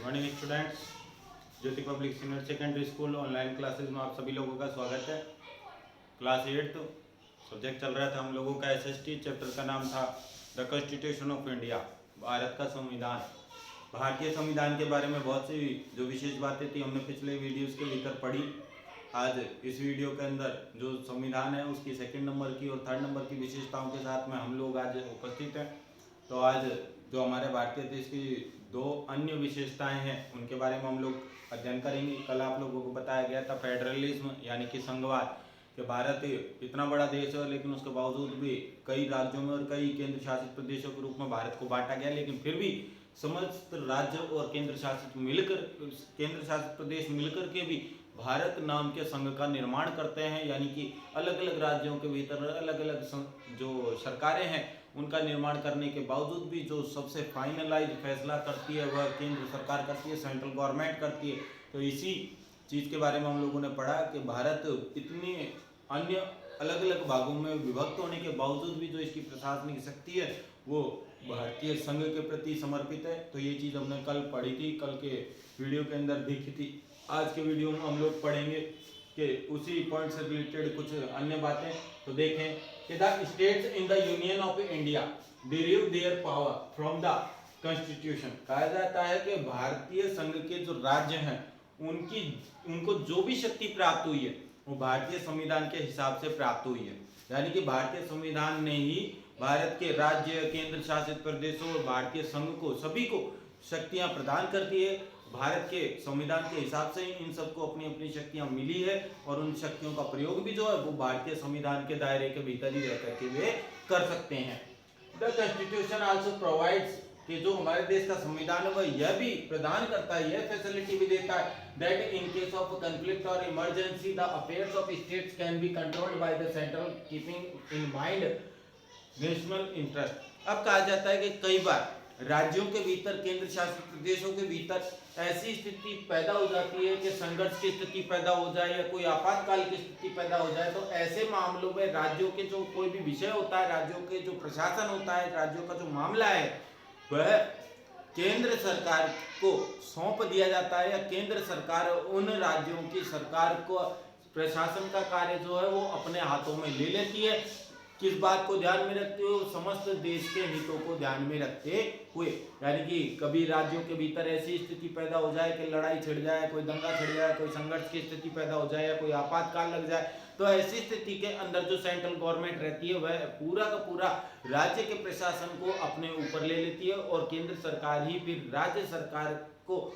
Morning students, Jyoti public senior secondary school online classes में आप सभी लोगों का स्वागत है। क्लास 8 सब्जेक्ट चल रहा था हम लोगों का एसएसटी। चैप्टर का नाम था the constitution of India, Bharat का संविधान। भारतीय संविधान के बारे में बहुत सी जो विशेष बातें थी हमने पिछले वीडियोस के भीतर पढ़ी। आज इस वीडियो के अंदर जो संविधान है उसकी सेकंड नंबर की और थर्ड नंबर की विशेषताओं के साथ में हम लोग आज उपस्थित हैं। तो आज जो हमारे भारतीय देश की दो अन्य विशेषताएं हैं उनके बारे में हम लोग अध्ययन करेंगे। कल आप लोगों को बताया गया था फेडरलिज्म यानी कि संघवाद, कि भारत इतना बड़ा देश है लेकिन उसके बावजूद भी कई राज्यों में और कई केंद्र शासित प्रदेशों के रूप में भारत को बांटा गया, लेकिन फिर भी समस्त राज्य और केंद्र शासित प्रदेश मिलकर के भी भारत नाम के संघ का निर्माण करते हैं। यानी कि अलग अलग राज्यों के भीतर अलग अलग जो सरकारें हैं उनका निर्माण करने के बावजूद भी जो सबसे फाइनलाइज फैसला करती है वह केंद्र सरकार करती है, सेंट्रल गवर्नमेंट करती है। तो इसी चीज़ के बारे में हम लोगों ने पढ़ा कि भारत इतने अन्य अलग अलग भागों में विभक्त होने के बावजूद भी जो इसकी प्रशासनिक शक्ति है वो भारतीय संघ के प्रति समर्पित है। तो ये चीज़ हमने कल पढ़ी थी, कल के वीडियो के अंदर देखी थी। आज के वीडियो में हम लोग पढ़ेंगे कि उसी पॉइंट से रिलेटेड कुछ अन्य बातें। तो देखें कि the states in the union of India derive their power from the constitution. कहा जाता है कि भारतीय संघ के जो राज्य हैं उनको जो भी शक्ति प्राप्त हुई है वो भारतीय संविधान के हिसाब से प्राप्त हुई है। यानी कि भारतीय संविधान ने ही भारत के राज्य, केंद्र शासित प्रदेशों और भारतीय संघ को सभी को शक्तियां प्रदान कर दी है। भारत के संविधान के हिसाब से ही इन सबको अपनी अपनी शक्तियां मिली है और उन शक्तियों का प्रयोग भी जो है वो भारतीय संविधान के दायरे के भीतर ही रह करके वे कर सकते हैं। द कॉन्स्टिट्यूशन आल्सो प्रोवाइड्स, कि जो हमारे देश का संविधान है वह यह भी प्रदान करता है, यह फैसिलिटी भी देता है that in case of conflict और emergency the affairs of states can be controlled by the central keeping in mind national interest. अब कहा जाता है कि कई बार राज्यों के भीतर, केंद्र शासित प्रदेशों के भीतर ऐसी स्थिति पैदा हो जाती है कि संघर्ष की स्थिति पैदा हो जाए या कोई आपातकाल की स्थिति पैदा हो जाए, तो ऐसे मामलों में राज्यों के जो कोई भी विषय होता है, राज्यों के जो प्रशासन होता है, राज्यों का जो मामला है वह केंद्र सरकार को सौंप दिया जाता है या केंद्र सरकार उन राज्यों की सरकार को प्रशासन का कार्य जो है वो अपने हाथों में ले लेती है। किस बात को ध्यान में रखते हुए? समस्त देश के हितों को ध्यान में रखते हुए। यानी कि कभी राज्यों के भीतर ऐसी स्थिति पैदा हो जाए कि लड़ाई छिड़ जाए, कोई दंगा छिड़ जाए, कोई संघर्ष की स्थिति पैदा हो जाए या कोई आपातकाल लग जाए, तो ऐसी स्थिति के अंदर जो सेंट्रल गवर्नमेंट रहती है वह पूरा का पूरा राज्य के प्रशासन को अपने ऊपर ले लेती है और केंद्र सरकार ही फिर राज्य सरकार को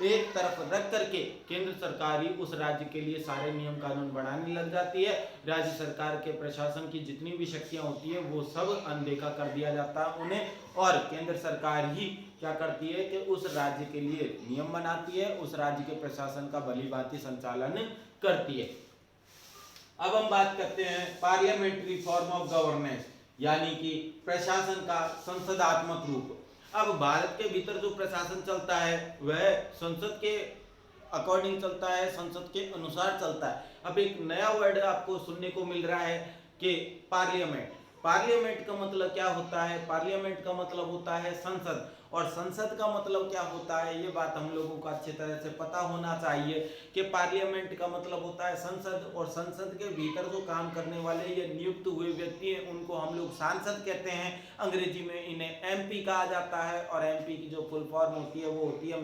एक तरफ रख करके केंद्र सरकार ही उस राज्य के लिए सारे नियम कानून बनाने लग जाती है। राज्य सरकार के प्रशासन की जितनी भी शक्तियां होती है वो सब अनदेखा कर दिया जाता है उन्हें, और केंद्र सरकार ही क्या करती है कि उस राज्य के लिए नियम बनाती है, उस राज्य के प्रशासन का भलीभांति संचालन करती है। अब हम बात करते हैं पार्लियामेंट्री फॉर्म ऑफ गवर्नेंस, यानी कि प्रशासन का संसदात्मक रूप। अब भारत के भीतर जो प्रशासन चलता है वह संसद के अकॉर्डिंग चलता है, संसद के अनुसार चलता है। अब एक नया वर्ड आपको सुनने को मिल रहा है कि पार्लियामेंट। पार्लियामेंट का मतलब क्या होता है? पार्लियामेंट का मतलब होता है संसद, और संसद का मतलब क्या होता है ये बात हम लोगों को अच्छी तरह से पता होना चाहिए कि पार्लियामेंट का मतलब होता है संसद, और संसद के भीतर जो काम करने वाले ये नियुक्त हुए व्यक्ति हैं उनको हम लोग सांसद कहते हैं। अंग्रेजी में इन्हें एमपी कहा जाता है, और एमपी की जो फुल फॉर्म होती है वो होती है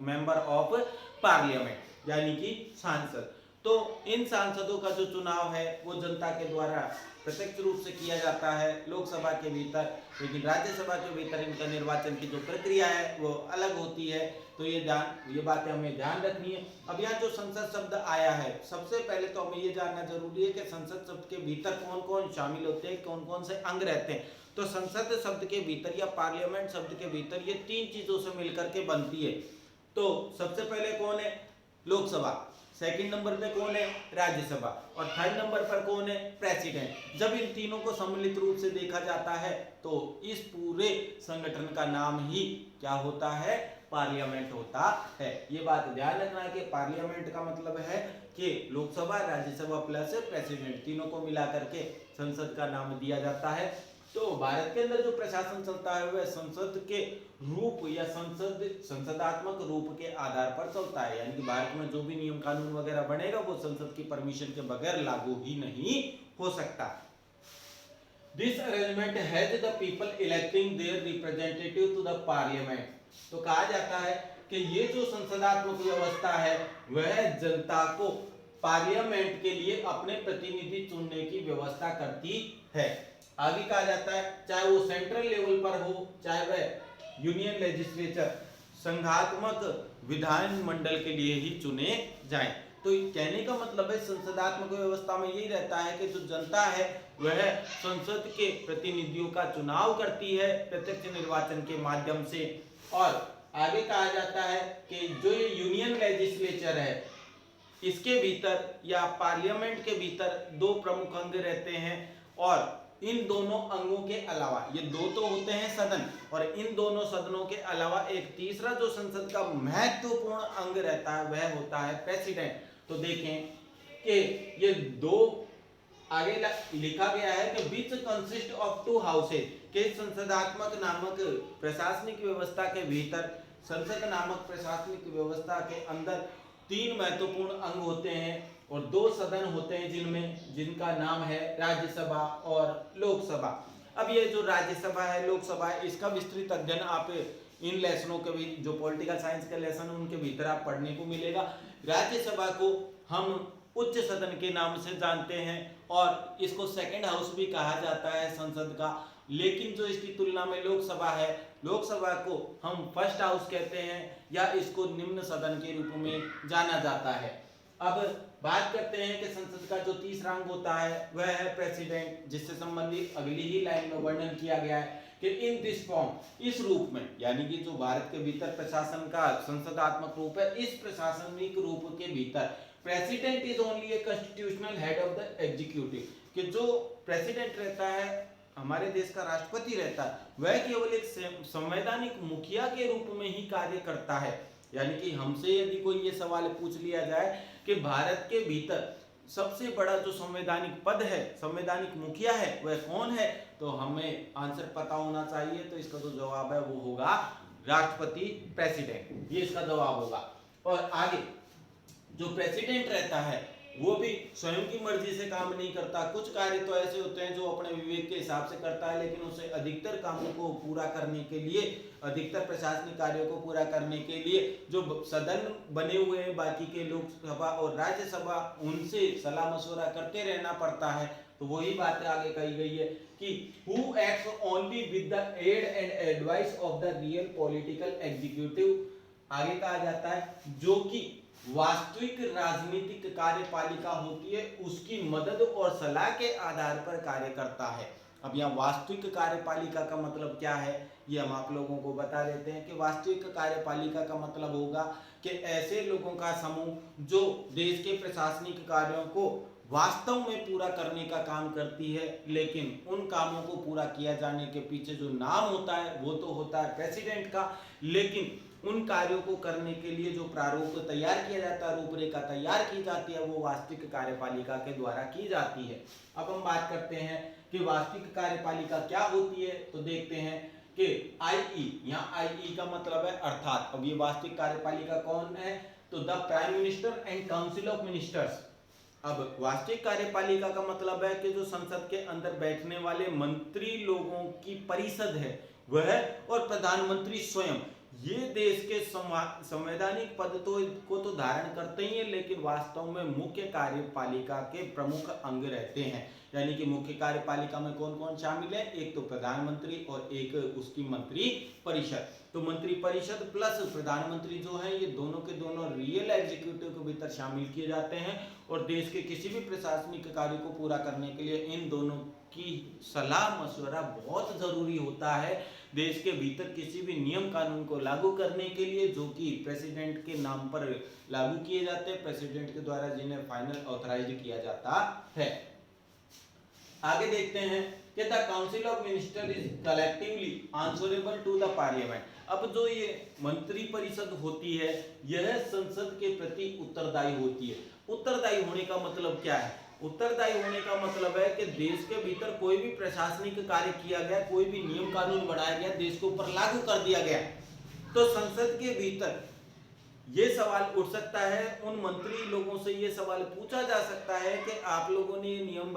मेंबर ऑफ पार्लियामेंट, यानी कि सांसद। तो इन सांसदों का जो चुनाव है वो जनता के द्वारा प्रत्यक्ष रूप से किया जाता है लोकसभा के भीतर, लेकिन राज्यसभा के भीतर इनका निर्वाचन की जो प्रक्रिया है वो अलग होती है। तो ये बातें हमें ध्यान रखनी है। अब यहाँ जो संसद शब्द आया है, सबसे पहले तो हमें ये जानना जरूरी है कि संसद शब्द के भीतर कौन कौन शामिल होते हैं, कौन कौन से अंग रहते हैं। तो संसद शब्द के भीतर या पार्लियामेंट शब्द के भीतर ये तीन चीजों से मिलकर के बनती है। तो सबसे पहले कौन है? लोकसभा। सेकंड नंबर पे कौन है? राज्यसभा। और थर्ड नंबर पर कौन है? प्रेसिडेंट। जब इन तीनों को सम्मिलित रूप से देखा जाता है तो इस पूरे संगठन का नाम ही क्या होता है? पार्लियामेंट होता है। ये बात ध्यान रखना है कि पार्लियामेंट का मतलब है कि लोकसभा, राज्यसभा प्लस प्रेसिडेंट, तीनों को मिला करके संसद का नाम दिया जाता है। तो भारत के अंदर जो प्रशासन चलता है वह संसद के रूप या संसदात्मक रूप के आधार पर चलता है, यानी कि भारत में जो भी नियम कानून वगैरह बनेगा वो संसद की परमिशन के बगैर लागू ही नहीं हो सकता। This arrangement has the people electing their representative to the parliament। तो कहा जाता है कि ये जो संसदात्मक व्यवस्था है वह जनता को पार्लियामेंट के लिए अपने प्रतिनिधि चुनने की व्यवस्था करती है। आगे कहा जाता है चाहे वो सेंट्रल लेवल पर हो चाहे वह यूनियन लेजिस्लेचर संघात्मक विधान मंडल के लिए ही चुने जाएं। तो कहने का मतलब है संसदात्मक व्यवस्था में यही रहता है कि जो जनता है वह संसद के प्रतिनिधियों का चुनाव करती है प्रत्यक्ष निर्वाचन के माध्यम से। और आगे कहा जाता है कि जो ये यूनियन लेजिस्लेचर है इसके भीतर या पार्लियामेंट के भीतर दो प्रमुख अंग रहते हैं, और इन दोनों अंगों के अलावा ये दो तो होते हैं सदन, और इन दोनों सदनों के अलावा एक तीसरा जो संसद का महत्वपूर्ण अंग रहता है वह होता है प्रेसिडेंट। तो देखें कि ये दो आगे लिखा गया है कि which consist of to houses, के संसदात्मक नामक प्रशासनिक व्यवस्था के भीतर संसद नामक प्रशासनिक व्यवस्था के अंदर तीन महत्वपूर्ण अंग होते हैं और दो सदन होते हैं जिनका नाम है राज्यसभा और लोकसभा। अब ये जो राज्यसभा है लोकसभा है इसका विस्तृत अध्ययन आप इन लेसनों के भी जो पॉलिटिकल साइंस के लेसन उनके भीतर आप पढ़ने को मिलेगा। राज्यसभा को हम उच्च सदन के नाम से जानते हैं और इसको सेकंड हाउस भी कहा जाता है संसद का, लेकिन जो इसकी तुलना में लोकसभा है लोकसभा को हम फर्स्ट हाउस कहते हैं या इसको निम्न सदन के रूप में जाना जाता है। अब बात करते हैं कि संसद का जो तीसरा अंग होता है वह है प्रेसिडेंट, जिससे संबंधित अगली ही लाइन में वर्णन किया गया है कि इन दिस फॉर्म, इस रूप में, यानी कि जो भारत के भीतर प्रशासन का संसदात्मक रूप है इस प्रशासनिक रूप के भीतर president is only a constitutional head of the executive, कि जो प्रेसिडेंट रहता है हमारे देश का राष्ट्रपति रहता है वह केवल एक संवैधानिक मुखिया के रूप में ही कार्य करता है। यानी कि हमसे यदि कोई ये सवाल पूछ लिया जाए कि भारत के भीतर सबसे बड़ा जो संवैधानिक पद है संवैधानिक मुखिया है वह कौन है, तो हमें आंसर पता होना चाहिए। तो इसका जो जवाब है वो होगा राष्ट्रपति प्रेसिडेंट, ये इसका जवाब होगा। और आगे जो प्रेसिडेंट रहता है वो भी स्वयं की मर्जी से काम नहीं करता, कुछ कार्य तो ऐसे होते हैं जो अपने विवेक के हिसाब से करता है, लेकिन उसे अधिकतर कामों को पूरा करने के लिए अधिकतर प्रशासनिक कार्यों को पूरा करने के लिए जो सदन बने हुए हैं बाकी के लोकसभा और राज्यसभा उनसे सलाह मशवरा करते रहना पड़ता है। तो वही बात आगे कही गई है कि who acts only with the aid and advice of the real political executive, आगे कहा जाता है जो कि वास्तविक राजनीतिक कार्यपालिका होती है उसकी मदद और सलाह के आधार पर कार्य करता है। अब यहाँ वास्तविक कार्यपालिका का मतलब क्या है ये हम आप लोगों को बता देते हैं कि वास्तविक कार्यपालिका का मतलब होगा कि ऐसे लोगों का समूह जो देश के प्रशासनिक कार्यों को वास्तव में पूरा करने का काम करती है, लेकिन उन कामों को पूरा किया जाने के पीछे जो नाम होता है वो तो होता है प्रेसिडेंट का, लेकिन उन कार्यों को करने के लिए जो प्रारूप तैयार किया जाता है रूपरेखा तैयार की जाती है वो वास्तविक कार्यपालिका के द्वारा की जाती है। अब हम बात करते हैं कि वास्तविक कार्यपालिका क्या होती है, तो देखते हैं कि आईई, यहाँ आईई का मतलब है अर्थात। अब ये वास्तविक कार्यपालिका कौन है, तो the prime minister and council of ministers. अब वास्तविक कार्यपालिका का मतलब है कि जो संसद के अंदर बैठने वाले मंत्री लोगों की परिषद है वह और प्रधानमंत्री स्वयं, ये देश के संवैधानिक पद को तो धारण करते ही हैं, लेकिन वास्तव में मुख्य कार्यपालिका के प्रमुख अंग रहते हैं। यानी कि मुख्य कार्यपालिका में कौन कौन शामिल है, एक तो प्रधानमंत्री और एक उसकी मंत्री परिषद। तो मंत्री परिषद प्लस प्रधानमंत्री जो है ये दोनों के दोनों रियल एग्जीक्यूटिव के भीतर शामिल किए जाते हैं और देश के किसी भी प्रशासनिक कार्य को पूरा करने के लिए इन दोनों की सलाह मशवरा बहुत जरूरी होता है देश के भीतर किसी भी नियम कानून को लागू करने के लिए, जो कि प्रेसिडेंट के नाम पर लागू किए जाते हैं, प्रेसिडेंट के द्वारा जिन्हें फाइनल ऑथराइज किया जाता है। आगे देखते हैं कि the council of minister is collectively answerable to the parliament. अब जो ये मंत्री परिषद होती है यह संसद के प्रति उत्तरदायी होती है। उत्तरदायी होने का मतलब क्या है उत्तरदायी होने का मतलब है कि देश के भीतर कोई भी प्रशासनिक कार्य किया गया, कोई भी नियम कानून बनाया गया, देश के ऊपर लागू कर दिया गया, तो संसद के भीतर ये सवाल उठ सकता है, उन मंत्री लोगों से ये सवाल पूछा जा सकता है कि आप लोगों ने ये नियम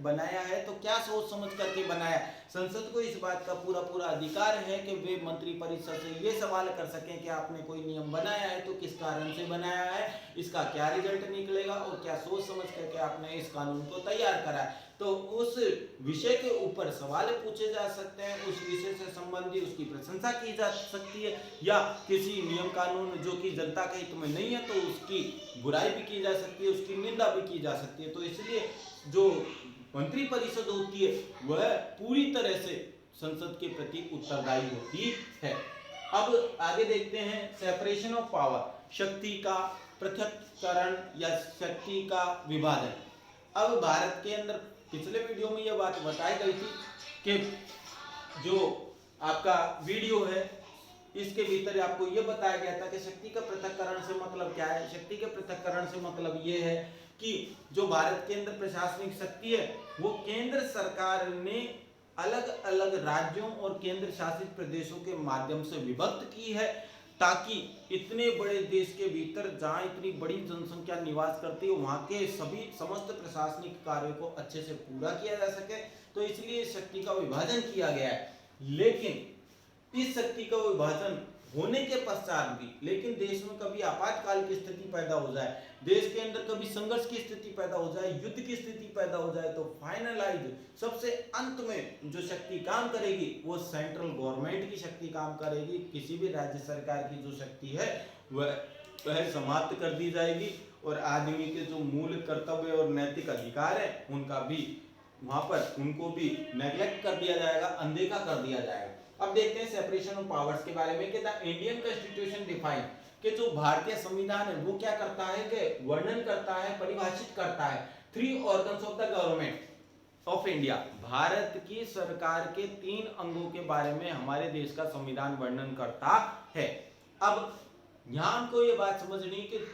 बनाया है तो क्या सोच समझ करके बनाया। संसद को इस बात का पूरा अधिकार है कि वे मंत्री परिषद से ये सवाल कर सकें कि आपने कोई नियम बनाया है तो किस कारण से बनाया है, इसका क्या रिजल्ट निकलेगा और क्या सोच समझ करके आपने इस कानून को तैयार करा है। तो उस विषय के ऊपर सवाल पूछे जा सकते हैं, उस विषय से संबंधित उसकी प्रशंसा की जा सकती है, या किसी नियम कानून जो कि जनता के हित में नहीं है तो उसकी बुराई भी की जा सकती है, उसकी निंदा भी की जा सकती है। तो इसलिए जो मंत्री परिषद होती है वह पूरी तरह से संसद के प्रति उत्तरदायी होती है। अब आगे देखते हैं सेपरेशन ऑफ पावर, शक्ति का पृथक्करण या शक्ति का विभाजन। अब भारत के अंदर पिछले वीडियो में यह बात बताई गई थी कि जो आपका वीडियो है इसके भीतर आपको यह बताया गया था कि शक्ति का पृथक्करण से मतलब क्या है। शक्ति के पृथक्करण से मतलब यह है कि जो भारत के अंदर प्रशासनिक शक्ति है वो केंद्र सरकार ने अलग अलग राज्यों और केंद्र शासित प्रदेशों के माध्यम से विभक्त की है, ताकि इतने बड़े देश के भीतर जहां इतनी बड़ी जनसंख्या निवास करती है वहां के सभी समस्त प्रशासनिक कार्यों को अच्छे से पूरा किया जा सके। तो इसलिए शक्ति का विभाजन किया गया है। लेकिन इस शक्ति का विभाजन होने के पश्चात भी लेकिन देश में कभी आपातकाल की स्थिति पैदा हो जाए, देश के अंदर कभी संघर्ष की स्थिति पैदा हो जाए, युद्ध की स्थिति पैदा हो जाए, तो फाइनलाइज सबसे अंत में जो शक्ति काम करेगी वो सेंट्रल गवर्नमेंट की शक्ति काम करेगी। किसी भी राज्य सरकार की जो शक्ति है वह समाप्त कर दी जाएगी और आदमी के जो मूल कर्तव्य और नैतिक अधिकार है उनका भी वहां पर उनको भी नेग्लेक्ट कर दिया जाएगा, अनदेखा कर दिया जाएगा। अब देखते हैं सेपरेशन ऑफ पावर्स के बारे में कि द इंडियन कॉन्स्टिट्यूशन डिफाइन कि जो भारतीय संविधान है वो क्या करता है कि वर्णन करता है, परिभाषित करता है 3 organs of the government of India. Bharat की सरकार के 3 अंगों के बारे में हमारे देश का संविधान वर्णन करता है। अब यहां हमको ये बात समझनी कि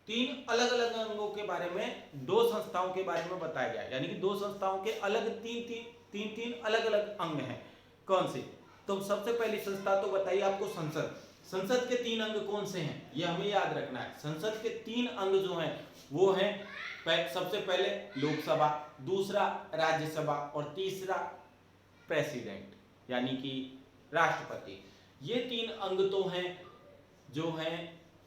3 अलग अलग अंगों के बारे में 2 संस्थाओं के बारे में बताया गया, यानी कि 2 संस्थाओं के अलग तीन अलग अलग अंग हैं। कौन से? तो सबसे पहली संस्था तो बताइए आपको संसद। संसद के 3 अंग कौन से हैं ये हमें याद रखना है। संसद के 3 अंग जो हैं वो हैं सबसे पहले लोकसभा, दूसरा राज्यसभा और तीसरा प्रेसिडेंट यानी कि राष्ट्रपति। ये 3 अंग तो हैं जो हैं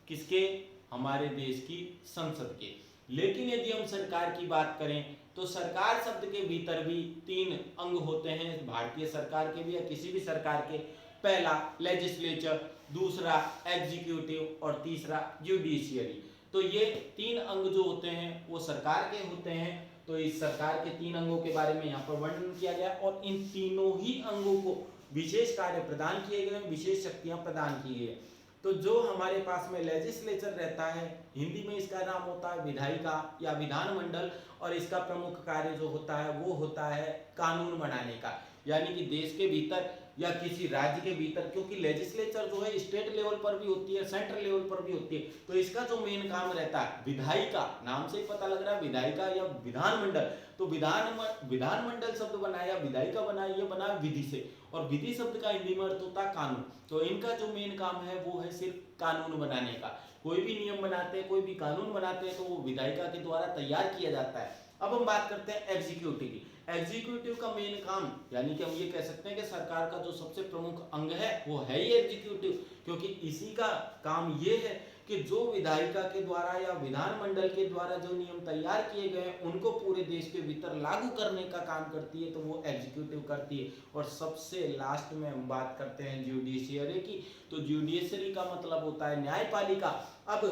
किसके? हमारे देश की संसद के। लेकिन यदि हम सरकार की बात करें तो सरकार शब्द के भीतर भी 3 अंग होते हैं, भारतीय सरकार के भी या किसी भी सरकार के। पहला लेजिस्लेचर, दूसरा एग्जीक्यूटिव और तीसरा जुडिशियरी। तो ये 3 अंग जो होते हैं वो सरकार के होते हैं। तो इस सरकार के 3 अंगों के बारे में यहाँ पर वर्णन किया गया और इन तीनों ही अंगों को विशेष कार्य प्रदान किए गए, विशेष शक्तियां प्रदान की गई। तो जो हमारे पास में लेजिस्लेचर रहता है, हिंदी में इसका नाम होता है विधायिका या विधानमंडल, और इसका प्रमुख कार्य जो होता है वो होता है कानून बनाने का, यानी कि देश के भीतर या किसी राज्य के भीतर, क्योंकि लेजिस्लेचर जो है स्टेट लेवल पर भी होती है, सेंट्रल लेवल पर भी होती है। तो इसका जो मेन काम रहता है विधायिका, नाम से ही पता लग रहा है विधायिका या विधानमंडल। तो विधानमंडल शब्द बनाया, विधायिका बनाया, ये बना विधि से, और विधि शब्द का हिंदी में अर्थ होता है कानून। तो इनका जो मेन काम है वो है सिर्फ कानून बनाने का। कोई भी नियम बनाते हैं, कोई भी कानून बनाते हैं तो वो विधायिका के द्वारा तैयार किया जाता है। अब हम बात करते हैं एग्जीक्यूटिव की। एग्जीक्यूटिव का मेन काम, यानी कि हम ये कह सकते हैं कि सरकार का जो सबसे प्रमुख अंग है वो है ही एग्जीक्यूटिव, क्योंकि इसी का काम ये है कि जो विधायिका के द्वारा या विधानमंडल के द्वारा जो नियम तैयार किए गए हैं उनको पूरे देश के भीतर लागू करने का काम करती है, तो वो एग्जीक्यूटिव करती है। और सबसे लास्ट में हम बात करते हैं जुडिशियरी की। तो जुडिशियरी का मतलब होता है न्यायपालिका। अब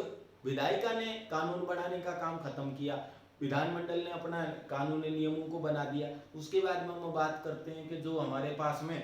विधायिका ने कानून बनाने का काम खत्म किया, विधानमंडल ने अपना कानूनी नियमों को बना दिया, उसके बाद में हम बात करते हैं कि जो हमारे पास में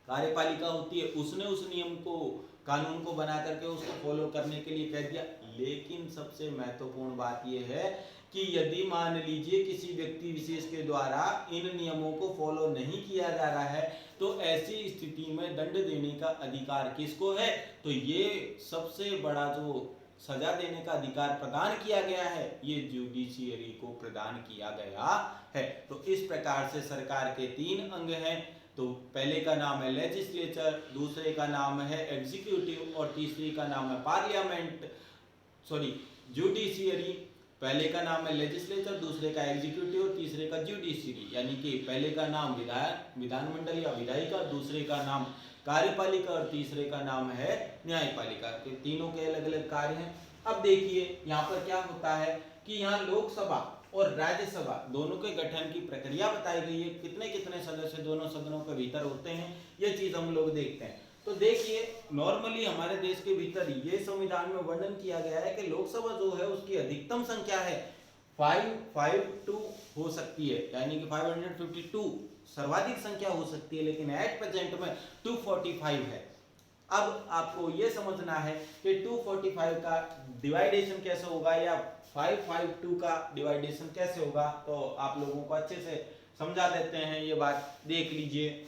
कार्यपालिका होती है उसने उस नियम को, कानून को बना करके उसको फॉलो करने के लिए कह दिया। लेकिन सबसे महत्वपूर्ण बात यह है कि यदि मान लीजिए किसी व्यक्ति विशेष के द्वारा इन नियमों को फॉलो नहीं किया जा रहा है तो ऐसी स्थिति में दंड देने का अधिकार किसको है? तो ये सबसे बड़ा जो सजा देने का अधिकार प्रदान किया गया है, ये जुडिशियरी को प्रदान किया गया है। तो इस प्रकार से सरकार के 3 अंग हैं। तो पहले का नाम है लेजिस्लेचर, दूसरे का नाम है एग्जीक्यूटिव और तीसरे का नाम है पार्लियामेंट, सॉरी जुडिशियरी। पहले का नाम है लेजिस्लेचर, दूसरे का एग्जीक्यूटिव, तीसरे का जुडिशियरी। यानी कि पहले का नाम विधानमंडल या विधायिका, दूसरे का नाम कार्यपालिका और तीसरे का नाम है न्यायपालिका। तो तीनों के अलग अलग कार्य हैं। अब देखिए यहाँ पर क्या होता है कि यहाँ लोकसभा और राज्यसभा दोनों के गठन की प्रक्रिया बताई गई है। कितने कितने सदस्य दोनों सदनों के भीतर होते हैं, ये चीज हम लोग देखते हैं। तो देखिए नॉर्मली हमारे देश के भीतर ये संविधान में वर्णन किया गया है कि लोकसभा जो है उसकी अधिकतम संख्या है 552 हो सकती है, यानी कि 552 सर्वाधिक संख्या हो सकती है, लेकिन एट प्रेजेंट में 245 है। अब आपको ये समझना है कि 245 का डिवाइडेशन कैसे होगा या 552 का डिवाइडेशन कैसे होगा, तो आप लोगों को अच्छे से समझा देते हैं। ये बात देख लीजिए।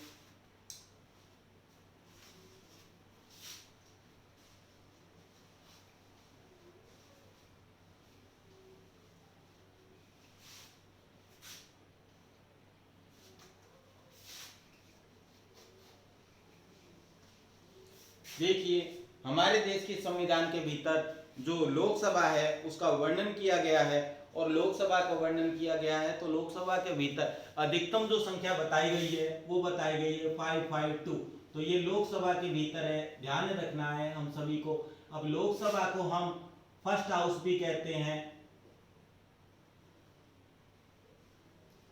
देखिए हमारे देश के संविधान के भीतर जो लोकसभा है उसका वर्णन किया गया है, और लोकसभा का वर्णन किया गया है तो लोकसभा के भीतर अधिकतम जो संख्या बताई गई है वो बताई गई है 552। तो ये लोकसभा के भीतर है, ध्यान रखना है हम सभी को। अब लोकसभा को हम फर्स्ट हाउस भी कहते हैं,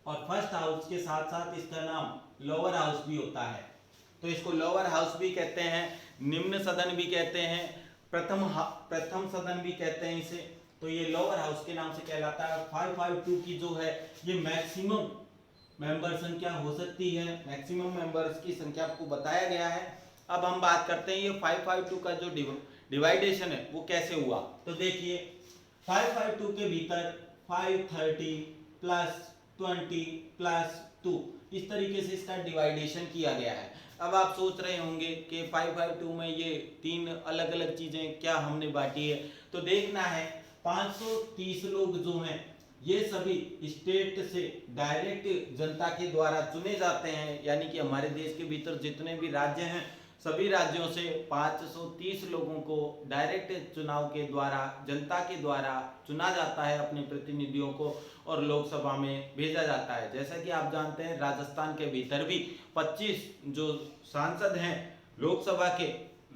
और फर्स्ट हाउस के साथ साथ इसका नाम लोअर हाउस भी होता है। तो इसको लोअर हाउस भी कहते हैं, निम्न सदन भी कहते हैं, प्रथम सदन भी कहते हैं इसे। तो ये लोअर हाउस के नाम से कहलाता है। 552 की जो है ये मैक्सिमम मेंबर संख्या हो सकती है, मैक्सिमम मेंबर्स की संख्या आपको बताया गया है। अब हम बात करते हैं ये 552 का जो डिवाइडेशन है वो कैसे हुआ। तो देखिए 552 के भीतर 530 प्लस 20 प्लस 2 इस तरीके से इसका डिवाइडेशन किया गया है। अब आप सोच रहे होंगे कि 552 में ये 3 अलग अलग चीजें क्या हमने बांटी है, तो देखना है 530 लोग जो हैं ये सभी स्टेट से डायरेक्ट जनता के द्वारा चुने जाते हैं। यानी कि हमारे देश के भीतर जितने भी राज्य हैं सभी राज्यों से 530 लोगों को डायरेक्ट चुनाव के द्वारा जनता के द्वारा चुना जाता है, अपने प्रतिनिधियों को, और लोकसभा में भेजा जाता है। जैसा कि आप जानते हैं राजस्थान के भीतर भी 25 जो सांसद हैं लोकसभा के,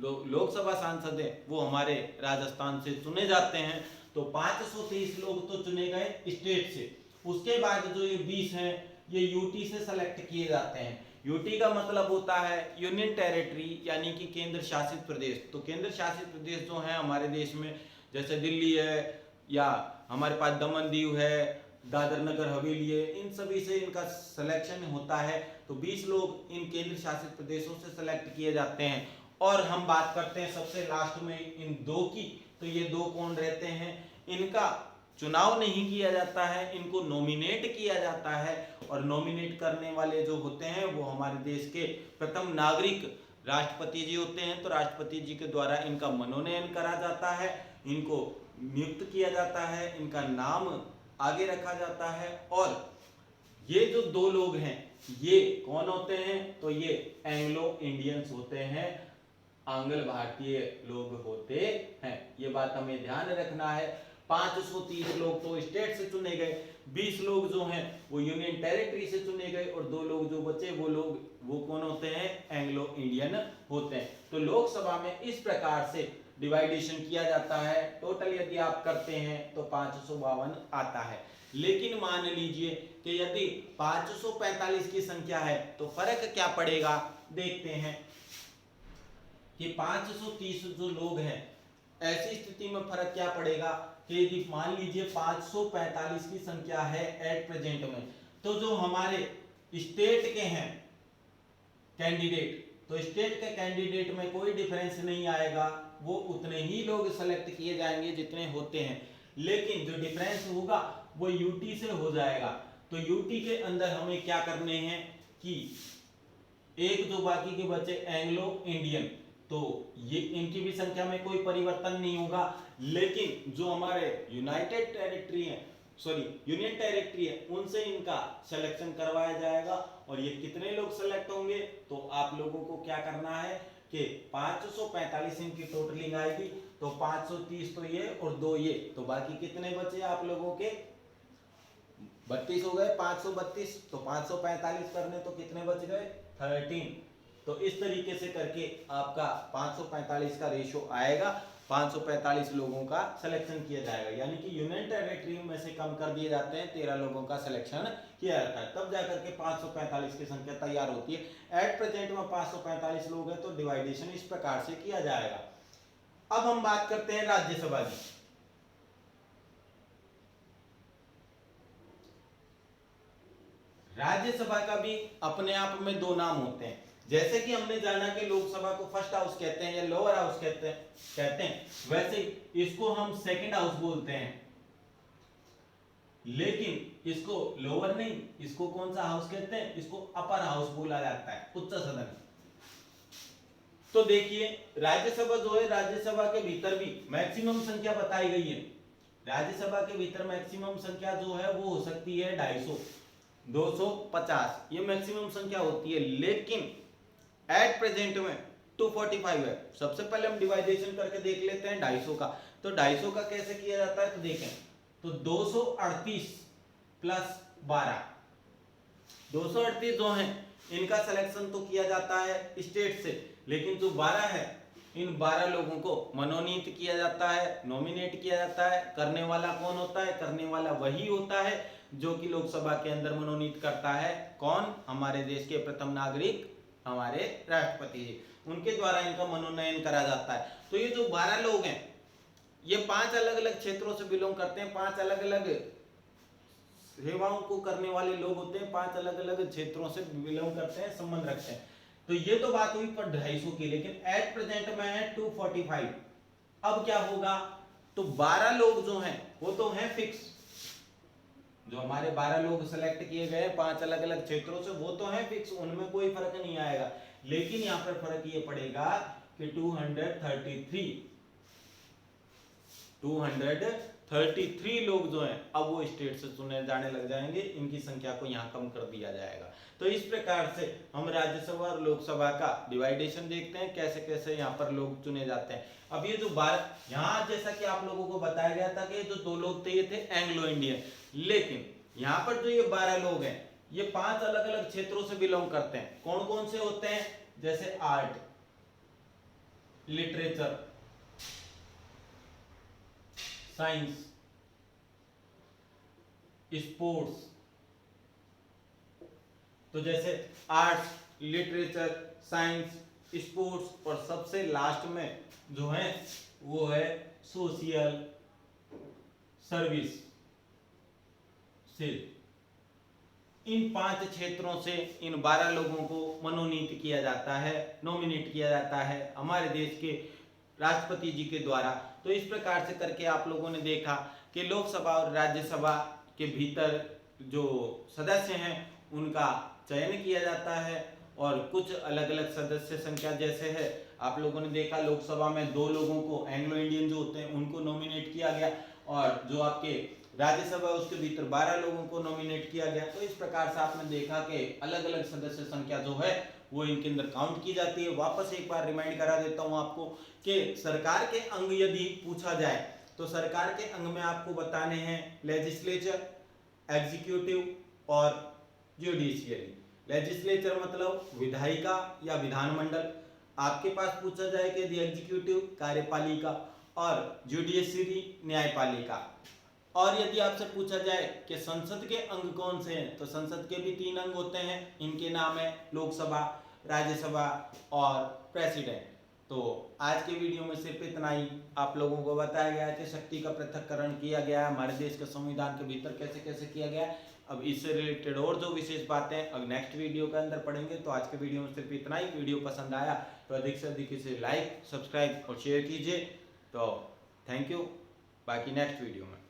लोकसभा सांसद हैं वो हमारे राजस्थान से चुने जाते हैं। तो 530 लोग तो चुने गए स्टेट से। उसके बाद जो ये 20 हैं ये यूटी से सेलेक्ट किए जाते हैं। यूटी का मतलब होता है यूनियन टेरिटरी, यानी कि केंद्र शासित प्रदेश। तो केंद्र शासित प्रदेश जो है हमारे देश में, जैसे दिल्ली है या हमारे पास दमन दीव है, दादर नगर हवेली है, इन सभी से इनका सिलेक्शन होता है। तो 20 लोग इन केंद्र शासित प्रदेशों से सेलेक्ट किए जाते हैं। और हम बात करते हैं सबसे लास्ट में इन 2 की। तो ये 2 कौन रहते हैं, इनका चुनाव नहीं किया जाता है, इनको नॉमिनेट किया जाता है। और नॉमिनेट करने वाले जो होते हैं वो हमारे देश के प्रथम नागरिक राष्ट्रपति जी होते हैं। तो राष्ट्रपति जी के द्वारा इनका मनोनयन करा जाता है, इनको नियुक्त किया जाता है, इनका नाम आगे रखा जाता है। और ये जो 2 लोग हैं ये कौन होते हैं, तो ये एंग्लो इंडियंस होते हैं, आंग्ल भारतीय लोग होते हैं। ये बात हमें ध्यान रखना है। 530 लोग तो स्टेट से चुने गए, 20 लोग जो हैं वो यूनियन टेरिटरी से चुने गए, और 2 लोग जो बचे वो कौन होते हैं, एंग्लो इंडियन होते हैं। तो लोकसभा में इस प्रकार से डिवाइडेशन किया जाता है। टोटल यदि आप करते हैं तो 552 आता है। लेकिन मान लीजिए कि यदि 545 की संख्या है तो फर्क क्या पड़ेगा, देखते हैं कि 530 जो लोग हैं ऐसी स्थिति में फर्क क्या पड़ेगा कि यदि मान लीजिए 545 की संख्या है एट प्रेजेंट में, तो जो हमारे स्टेट के हैं कैंडिडेट, तो स्टेट के कैंडिडेट में कोई डिफरेंस नहीं आएगा, वो उतने ही लोग सेलेक्ट किए जाएंगे जितने होते हैं। लेकिन जो डिफरेंस होगा वो यूटी से हो जाएगा। तो यूटी के अंदर हमें क्या करने हैं कि एक जो बाकी के बचे एंग्लो इंडियन, तो ये इनकी भी संख्या में कोई परिवर्तन नहीं होगा। लेकिन जो हमारे यूनियन टेरिटरी है उनसे इनका सिलेक्शन करवाया जाएगा। और ये कितने लोग सेलेक्ट होंगे, तो आप लोगों को क्या करना है कि 545 इनकी टोटलिंग आएगी, तो 530 तो ये और 2 ये, तो बाकी कितने बचे आप लोगों के 32 हो गए, 532, तो 545 करने तो कितने बच गए 13। तो इस तरीके से करके आपका 545 का रेशो आएगा, 545 लोगों का सिलेक्शन किया जाएगा। यानी कि यूनियन टेरिटरी में से कम कर दिए जाते हैं, 13 लोगों का सिलेक्शन किया जाता है, तब जाकर के 545 की संख्या तैयार होती है। एट प्रेजेंट में 545 लोग हैं, तो डिवाइडेशन इस प्रकार से किया जाएगा। अब हम बात करते हैं राज्यसभा की। राज्यसभा का भी अपने आप में 2 नाम होते हैं। जैसे कि हमने जाना कि लोकसभा को फर्स्ट हाउस कहते हैं या लोअर हाउस कहते हैं, वैसे इसको हम सेकंड हाउस बोलते हैं। लेकिन इसको लोअर नहीं, इसको कौन सा हाउस कहते हैं, इसको अपर हाउस बोला जाता है, उच्च सदन। तो देखिए राज्यसभा जो है, राज्यसभा के भीतर भी मैक्सिमम संख्या बताई गई है। राज्यसभा के भीतर मैक्सिमम संख्या जो है वो हो सकती है 250, 250, ये मैक्सिमम संख्या होती है। लेकिन एट प्रेजेंट में 245 है। सबसे पहले हम डिवाइडेशन करके देख लेते हैं 250 का। तो 250 का कैसे किया जाता है, तो देखें, तो 238 प्लस 12, 238 जो है इनका सिलेक्शन तो किया जाता है स्टेट से, लेकिन जो 12 है इन 12 लोगों को मनोनीत किया जाता है, नॉमिनेट किया जाता है। करने वाला कौन होता है, करने वाला वही होता है जो कि लोकसभा के अंदर मनोनीत करता है। कौन, हमारे देश के प्रथम नागरिक हमारे राष्ट्रपति जी, उनके द्वारा इनका मनोनयन करा जाता है। तो ये जो 12 लोग हैं ये 5 अलग अलग क्षेत्रों से बिलोंग करते हैं, 5 अलग अलग सेवाओं को करने वाले लोग होते हैं, 5 अलग अलग क्षेत्रों से बिलोंग करते हैं, संबंध रखते हैं। तो ये तो बात हुई पर 250 की, लेकिन एट प्रेजेंट में है 245। अब क्या होगा, तो 12 लोग जो हैं वो तो हैं फिक्स, जो हमारे 12 लोग सेलेक्ट किए गए 5 अलग अलग क्षेत्रों से, वो तो हैं फिक्स, उनमें कोई फर्क नहीं आएगा। लेकिन यहां पर फर्क ये पड़ेगा कि 233 लोग जो हैं अब वो स्टेट से चुने जाने लग जाएंगे, इनकी संख्या को यहाँ कम कर दिया जाएगा। तो इस प्रकार से हम राज्यसभा और लोकसभा का डिवाइडेशन देखते हैं, कैसे कैसे यहाँ पर लोग चुने जाते हैं। अब ये जो यहाँ जैसा कि आप लोगों को बताया गया था कि जो 2 लोग थे ये थे एंग्लो इंडियन, लेकिन यहाँ पर जो ये 12 लोग हैं ये 5 अलग अलग क्षेत्रों से बिलोंग करते हैं। कौन कौन से होते हैं, जैसे आर्ट, लिटरेचर, साइंस, स्पोर्ट्स। तो जैसे आर्ट्स, लिटरेचर, साइंस, स्पोर्ट्स और सबसे लास्ट में जो है वो है सोशल सर्विस से। इन 5 क्षेत्रों से इन 12 लोगों को मनोनीत किया जाता है, नॉमिनेट किया जाता है हमारे देश के राष्ट्रपति जी के द्वारा। तो इस प्रकार से करके आप लोगों ने देखा कि लोकसभा और राज्यसभा के भीतर जो सदस्य हैं उनका चयन किया जाता है, और कुछ अलग अलग सदस्य संख्या जैसे है आप लोगों ने देखा लोकसभा में 2 लोगों को एंग्लो इंडियन जो होते हैं उनको नॉमिनेट किया गया, और जो आपके राज्यसभा उसके भीतर 12 लोगों को नॉमिनेट किया गया। तो इस प्रकार से आपने देखा कि अलग अलग सदस्य संख्या जो है वो इनके अंदर काउंट की जाती है। वापस एक बार रिमाइंड करा देता हूं आपको कि सरकार के अंग यदि पूछा जाए तो सरकार के अंग में आपको बताने हैं लेजिस्लेचर, एग्जीक्यूटिव और जुडिशियरी। लेजिस्लेचर मतलब विधायिका या विधानमंडल, आपके पास पूछा जाए कि यदि एग्जीक्यूटिव कार्यपालिका और जुडिशियरी न्यायपालिका, और यदि आपसे पूछा जाए कि संसद के अंग कौन से हैं तो संसद के भी 3 अंग होते हैं, इनके नाम है लोकसभा, राज्यसभा और प्रेसिडेंट। तो आज के वीडियो में सिर्फ इतना ही आप लोगों को बताया गया है कि शक्ति का पृथक्करण किया गया है हमारे देश के संविधान के भीतर कैसे कैसे किया गया है। अब इससे रिलेटेड और जो विशेष बातें अब नेक्स्ट वीडियो के अंदर पढ़ेंगे। तो आज के वीडियो में सिर्फ इतना ही। वीडियो पसंद आया तो अधिक से अधिक इसे लाइक, सब्सक्राइब और शेयर कीजिए। तो थैंक यू, बाकी नेक्स्ट वीडियो में।